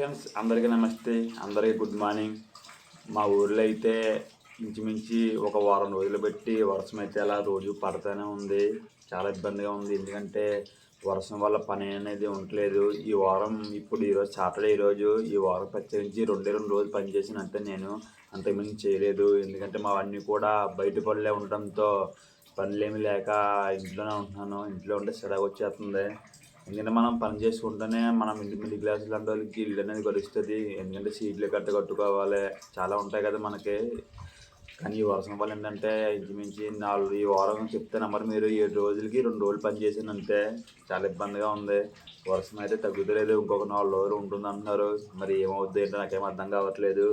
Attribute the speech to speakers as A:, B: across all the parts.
A: Friends అందరికీ నమస్తే, అందరికీ గుడ్ మార్నింగ్. మా ఊర్లో అయితే ఇంచుమించి ఒక వారం రోజులు పెట్టి వర్షం అయితే అలా రోజు పడుతూనే ఉంది. చాలా ఇబ్బందిగా ఉంది, ఎందుకంటే వర్షం వల్ల పని అనేది ఉండట్లేదు. ఈ వారం ఇప్పుడు ఈరోజు సాటర్డే, ఈ వారం ప్రత్యేకించి రెండు రోజులు పని చేసినంతే నేను, అంతకుమించి చేయలేదు. ఎందుకంటే మావన్నీ కూడా బయట పనులే ఉండడంతో పనులేమి లేక ఇంట్లోనే ఉంటున్నాను. ఇంట్లో ఉంటే చిరాకు వచ్చేస్తుంది. ఎందుకంటే మనం పని చేసుకుంటేనే మనం మిడిల్ క్లాస్ లాంటి వాళ్ళకి ఇల్లు అనేది గడుస్తుంది. ఎందుకంటే సీట్లు కట్టుకోవాలి, చాలా ఉంటాయి కదా మనకి. కానీ ఈ వర్షం వల్ల ఏంటంటే ఇంచుమించి ఈ వారం చెప్తాను మరి, మీరు 7 రోజులకి 2 రోజులు పని చేసానంతే. చాలా ఇబ్బందిగా ఉంది. వర్షం అయితే తగ్గుతలేదు, ఇంకొక 4 రోజులు ఉంటుంది అంటున్నారు. మరి ఏమవుద్ది ఏంటో నాకేం అర్థం కావట్లేదు.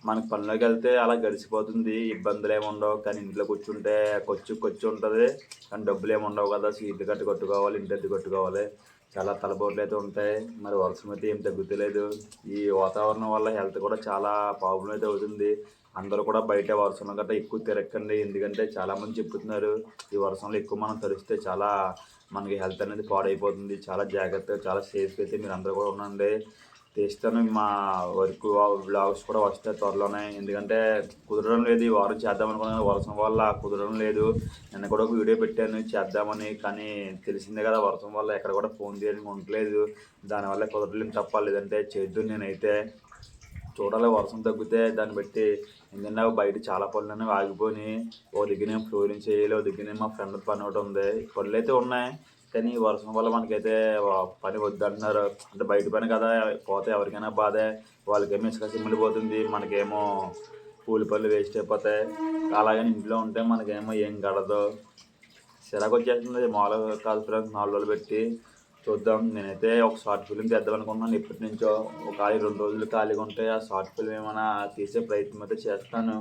A: మనకి పనిలోకి వెళ్తే అలా గడిచిపోతుంది, ఇబ్బందులు ఏమి ఉండవు. కానీ ఇంట్లో కూర్చుంటే ఖర్చు ఉంటుంది, కానీ డబ్బులు ఏమి ఉండవు కదా. సీట్లు కట్టుకోవాలి, ఇంటి కట్టుకోవాలి, చాలా తలపోట్లు అయితే ఉంటాయి. మరి వర్షం అయితే ఏం తగ్గుతలేదు. ఈ వాతావరణం వల్ల హెల్త్ కూడా చాలా ప్రాబ్లం అయితే అవుతుంది. అందరూ కూడా బయట వర్షంలో గట్రా ఎక్కువ తిరగకండి, ఎందుకంటే చాలామంది చెప్తున్నారు ఈ వర్షంలో ఎక్కువ మనం తడిస్తే చాలా మనకి హెల్త్ అనేది పాడైపోతుంది. చాలా జాగ్రత్తగా, చాలా సేఫ్గా అయితే మీరు అందరూ కూడా ఉండండి. తీస్తాను, మా వర్క్ బ్లాగ్స్ కూడా వస్తాయి త్వరలోనే. ఎందుకంటే కుదరడం లేదు, ఈ వారం చేద్దాం అనుకున్నాను, వర్షం వల్ల కుదరడం లేదు. నిన్న కూడా ఒక వీడియో పెట్టాను చేద్దామని, కానీ తెలిసిందే కదా వర్షం వల్ల ఎక్కడ కూడా ఫోన్ చేయడానికి ఉండట్లేదు. దానివల్ల కుదరలేదు తప్ప, లేదంటే చేద్దాం. నేనైతే చూడాలి వర్షం తగ్గితే దాన్ని బట్టి. ఎందుకంటే బయట చాలా పనులు అనేవి ఆగిపోయి, ఓ దగ్గర ఫ్లోరింగ్ చేయాలి, ఓ దగ్గర మా ఫ్రెండ్ పని ఒకటి ఉంది. పనులు అయితే ఉన్నాయి, కానీ వర్షం వల్ల మనకైతే పని వద్దంటున్నారు. అంటే బయట పని కదా, పోతే ఎవరికైనా బాధే. వాళ్ళకేమో ఇసుక సిమ్మిలిపోతుంది, మనకేమో కూలి పనులు వేస్ట్ అయిపోతాయి. అలాగని ఇంట్లో ఉంటే మనకేమో ఏం గడదు, చిరాకు వచ్చేస్తుంది. మామూలుగా కాదు ఫ్రెండ్స్, 4 రోజులు పెట్టి చూద్దాం. నేనైతే ఒక షార్ట్ ఫిల్మ్ చేద్దాం అనుకున్నాను ఎప్పటి నుంచో. ఒక 2 రోజులు ఖాళీగా ఉంటే ఆ షార్ట్ ఫిల్మ్ ఏమైనా తీసే ప్రయత్నం అయితే చేస్తాను.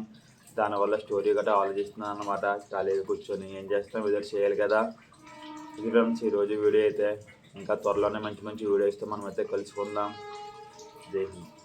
A: దానివల్ల స్టోరీ గట్రా ఆలోచిస్తున్నాను అనమాట. ఖాళీగా కూర్చొని ఏం చేస్తాం, ఏదో చేయాలి కదా. ఇది ఫ్రెండ్స్ ఈరోజు వీడియో అయితే. ఇంకా త్వరలోనే మంచి మంచి వీడియోస్తో మనం అయితే కలుసుకుందాం. జై హింద్.